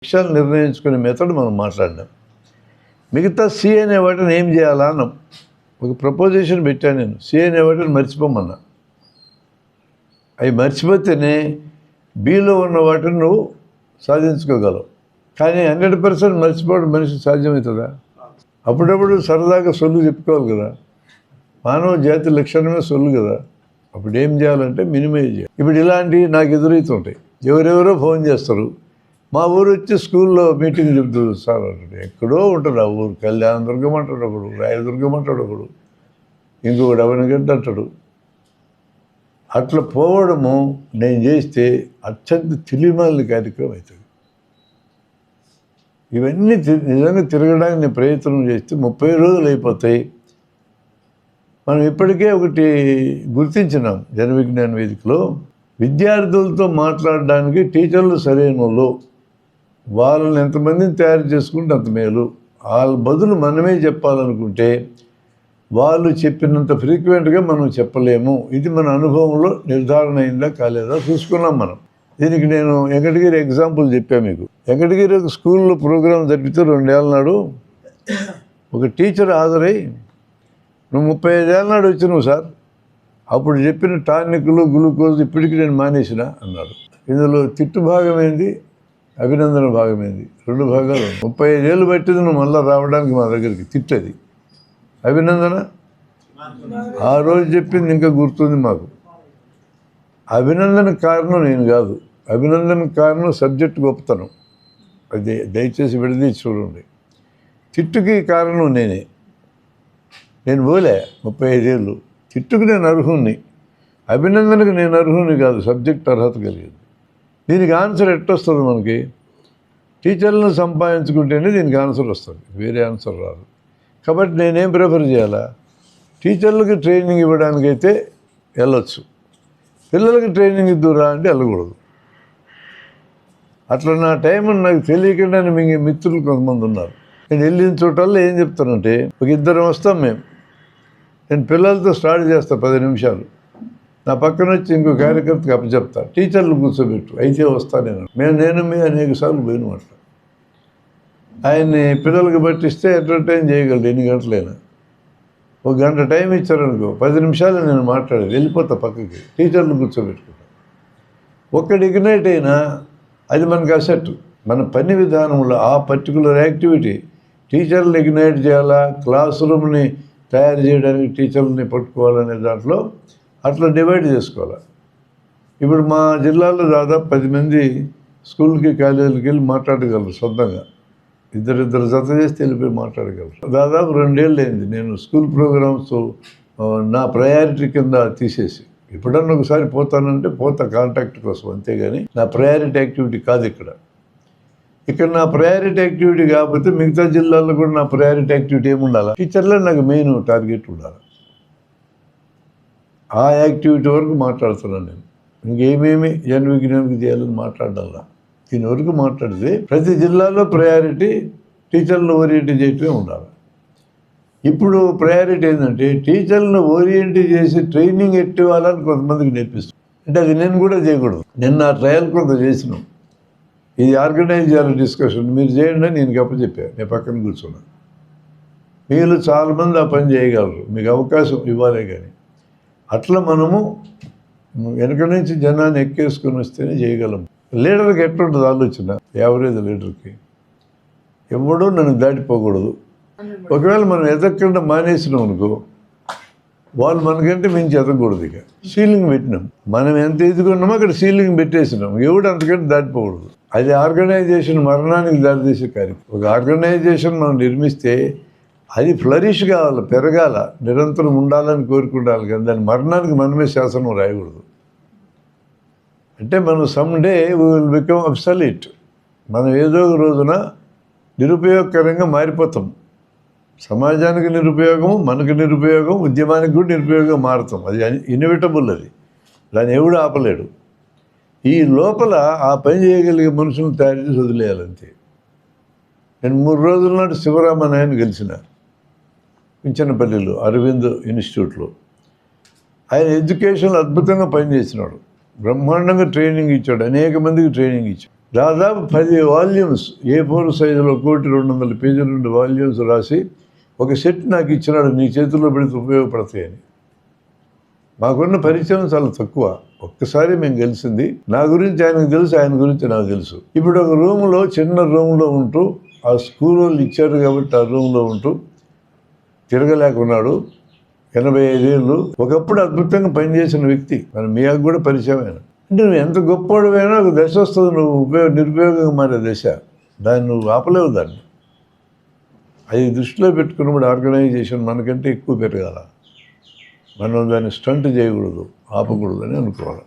లక్ష్యాలు నిర్ణయించుకునే మెథడ్ మనం మాట్లాడినాం. మిగతా సి అనే వాటిని ఏం చేయాలా అన్నాం. ఒక ప్రపోజిషన్ పెట్టాను నేను, సి అనే వాటిని మర్చిపోమన్నా. అవి మర్చిపోతేనే బిలో ఉన్న వాటిని నువ్వు సాధించుకోగలవు. కానీ 100% మర్చిపోవడం మనిషికి సాధ్యమవుతుందా? అప్పుడప్పుడు సరదాగా సొల్లు చెప్పుకోవాలి కదా. మానవ జాతి లక్షణమే సొల్లు కదా. అప్పుడు ఏం చేయాలంటే మినిమైజ్ చేయాలి. ఇప్పుడు ఇలాంటివి నాకు ఎదురవుతుంటాయి. ఎవరెవరో ఫోన్ చేస్తారు, మా ఊరు వచ్చి స్కూల్లో మీటింగ్ చెప్తారు సార్ అంటే. ఎక్కడో ఉంటాడు ఆ ఊరు. కళ్యాణదుర్గం అంటాడు ఒకడు, రాయదుర్గం అంటాడు ఒకడు, ఇంకొకడు అవనగడ్డ అంటాడు. అట్లా పోవడము నేను చేస్తే అత్యంత తెలివిమాలిన కార్యక్రమం అవుతుంది. ఇవన్నీ నిజంగా తిరగడానికి నేను ప్రయత్నం చేస్తే 30 రోజులు అయిపోతాయి. మనం ఇప్పటికే ఒకటి గుర్తించినాం జన విజ్ఞాన వేదికలో, విద్యార్థులతో మాట్లాడడానికి టీచర్లు సరైన వాళ్ళు, వాళ్ళని ఎంతమందిని తయారు చేసుకుంటే అంత మేలు. వాళ్ళ బదులు మనమే చెప్పాలనుకుంటే వాళ్ళు చెప్పినంత ఫ్రీక్వెంట్గా మనం చెప్పలేము. ఇది మన అనుభవంలో నిర్ధారణ అయిందా కాలేదా చూసుకున్నాం మనం. దీనికి నేను వెంకటగిరి ఎగ్జాంపుల్ చెప్పాను మీకు. వెంకటగిరి స్కూల్లో ప్రోగ్రాం జరిపితే 2 ఏళ్ళ నాడు ఒక టీచర్ హాజరై, నువ్వు 35 ఏళ్ళ నాడు వచ్చినావు సార్, అప్పుడు చెప్పిన టానిక్లు గ్లూకోజ్ ఇప్పటికీ నేను మానేసిన అన్నాడు. ఇందులో తిట్టు భాగమైంది, అభినందన భాగమైంది, 2 భాగాలు. 35 ఏళ్ళు పట్టింది నువ్వు మళ్ళీ రావడానికి మా దగ్గరికి. తిట్టది, అభినందన ఆ రోజు చెప్పింది ఇంకా గుర్తుంది మాకు. అభినందన కారణం నేను కాదు, అభినందన కారణం సబ్జెక్ట్ గొప్పతనం. అది దయచేసి విడదీసి చూడండి. తిట్టుకి కారణం నేనే. నేను పోలే 35 ఏళ్ళు. తిట్టుకు నేను అర్హుణ్ణి, అభినందనకు నేను అర్హుణ్ణి కాదు. సబ్జెక్ట్ అర్హత కలిగింది. దీనికి ఆన్సర్ ఎట్టొస్తుంది మనకి? టీచర్లను సంపాదించుకుంటేనే దీనికి ఆన్సర్ వస్తుంది, వేరే ఆన్సర్ రాదు. కాబట్టి నేనేం ప్రిఫర్ చేయాలా? టీచర్లకి ట్రైనింగ్ ఇవ్వడానికైతే వెళ్ళొచ్చు, పిల్లలకి ట్రైనింగ్ ఇద్దురా అంటే వెళ్ళకూడదు. అట్లా నా టైం నాకు తెలియకుండా మింగే మిత్రులు కొంతమంది ఉన్నారు. నేను వెళ్ళిన చోటల్లో ఏం చెప్తానంటే, ఒక 2 వస్తాం మేము. నేను పిల్లలతో స్టార్ట్ చేస్తాను 10 నిమిషాలు. నా పక్కన వచ్చి ఇంకో కార్యకర్తకి అప్పచెప్తా, టీచర్లు కూర్చోబెట్టు అయితే వస్తా నేను మీ అనేక సార్లు పోయినమాట. ఆయన్ని పిల్లలకి పట్టిస్తే ఎంటర్టైన్ చేయగలరు ఎన్ని గంటలైనా. 1 గంట టైం ఇచ్చారనుకో, 10 నిమిషాలు నేను మాట్లాడేది, వెళ్ళిపోతా పక్కకి, టీచర్లు కూర్చోబెట్టుకుంటా. ఒక్కడి ఇగ్నైట్ అయినా అది మనకు అసెట్. మన పని విధానంలో ఆ పర్టికులర్ యాక్టివిటీ టీచర్లు ఇగ్నైట్ చేయాలా, క్లాస్ రూమ్ని తయారు చేయడానికి టీచర్లని పట్టుకోవాలనే దాంట్లో అట్లా డివైడ్ చేసుకోవాలి. ఇప్పుడు మా జిల్లాలో దాదాపు 10 మంది స్కూల్కి కాలేజీలకి వెళ్ళి మాట్లాడగలరు సొంతంగా. 2 జత చేస్తే వెళ్ళిపోయి మాట్లాడగలరు. దాదాపు 2 ఏళ్ళు అయింది నేను స్కూల్ ప్రోగ్రామ్స్ నా ప్రయారిటీ కింద తీసేసి. ఎప్పుడన్నా ఒకసారి పోతానంటే పోతా కాంటాక్ట్ కోసం, అంతేగాని నా ప్రయారిటీ యాక్టివిటీ కాదు ఇక్కడ. నా ప్రయారిటీ యాక్టివిటీ కాకపోతే మిగతా జిల్లాల్లో కూడా నా ప్రయారిటీ యాక్టివిటీ ఏమి ఉండాలి? టీచర్లే నాకు మెయిన్ టార్గెట్ ఉండాలి. ఆ యాక్టివిటీ వరకు మాట్లాడుతున్నాను నేను. ఇంకేమేమి జన విజ్ఞానికి చేయాలని మాట్లాడాలా, దీని వరకు మాట్లాడితే ప్రతి జిల్లాలో ప్రయారిటీ టీచర్లను ఓరియంట్ చేయటమే ఉండాలి. ఇప్పుడు ప్రయారిటీ ఏంటంటే టీచర్లను ఓరియంట్ చేసి ట్రైనింగ్ ఎట్టివ్వాలని కొంతమందికి నేర్పిస్తుంది. అంటే అది నేను కూడా చేయకూడదు. నిన్న ఆ ట్రయల్ కొంత చేసినాం. ఇది ఆర్గనైజ్ చేయాలి డిస్కషన్, మీరు చేయండి అని నేను అప్పచెప్పాను. నేను పక్కన కూర్చున్నాను. మీరు చాలామంది ఆ పని చేయగలరు, మీకు అవకాశం ఇవ్వాలే. కానీ అట్లా మనము వెనక నుంచి జనాన్ని ఎక్కేసుకొని వస్తేనే చేయగలం. లీడర్కి ఎట్లుంటుంది ఆలోచన? యావరేజ్ లీడర్కి ఎవడో నన్ను దాటిపోకూడదు. ఒకవేళ మనం ఎదగకుండా మానేసినాం అనుకో, వాళ్ళు మనకంటే మించి ఎదగకూడదు. ఇక సీలింగ్ పెట్టినాం, మనం ఎంత ఎదుగున్నామో అక్కడ సీలింగ్ పెట్టేసినాం. ఎవడు అంతకంటే దాటిపోకూడదు. అది ఆర్గనైజేషన్ మరణానికి దారితీసే కార్యక్రమం. ఒక ఆర్గనైజేషన్ మనం నిర్మిస్తే అది ఫ్లరిష్ కావాలి, పెరగాల, నిరంతరం ఉండాలని కోరుకుంటాలి. కానీ దాని మరణానికి మనమే శాసనం రాయకూడదు. అంటే మనం someday we will become obsolete. మనం ఏదో ఒక రోజున నిరుపయోగకరంగా మారిపోతాం. సమాజానికి నిరుపయోగం, మనకు నిరుపయోగం, ఉద్యమానికి కూడా నిరుపయోగం మారుతాం. అది ఇన్ఎవిటబుల్. అది దాన్ని ఎవడు ఆపలేడు. ఈ లోపల ఆ పని చేయగలిగే మనుషులను తయారు చేసి వదిలేయాలంతే. నేను 3 రోజుల నాడు శివరామనాయని గెలిచిన పింఛనపల్లిలో అరవింద్ ఇన్స్టిట్యూట్లో. ఆయన ఎడ్యుకేషన్లో అద్భుతంగా పనిచేసినాడు, బ్రహ్మాండంగా ట్రైనింగ్ ఇచ్చాడు, అనేక మందికి ట్రైనింగ్ ఇచ్చాడు. దాదాపు 10 వాల్యూమ్స్ A4 సైజులో 1,200 పేజీల నుండి వాల్యూమ్స్ రాసి ఒక సెట్ నాకు ఇచ్చినాడు, నీ చేతుల్లో పెడితే ఉపయోగపడతాయని. మాకున్న పరిచయం చాలా తక్కువ. ఒక్కసారి మేము కలిసింది. నా గురించి ఆయనకు తెలుసు, ఆయన గురించి నాకు తెలుసు. ఇప్పుడు ఒక రూమ్లో, చిన్న రూమ్లో ఉంటూ, ఆ స్కూల్ వాళ్ళు ఇచ్చారు కాబట్టి ఆ రూమ్లో ఉంటూ తిరగలేకున్నాడు. 85 ఏళ్ళు. ఒకప్పుడు అద్భుతంగా పనిచేసిన వ్యక్తి. మరి మీకు కూడా పరిచయం ఆయన. అంటే నువ్వు ఎంత గొప్పవాడివైనా ఒక దశ వస్తుంది, నువ్వు నిరుపయోగంగా మారే దశ. దాన్ని నువ్వు ఆపలేవు. దాన్ని అది దృష్టిలో పెట్టుకున్నప్పుడు ఆర్గనైజేషన్ మనకంటే ఎక్కువ పెరగాల. మనం దాన్ని స్టంట్ చేయకూడదు, ఆపకూడదు అని అనుకోవాలి.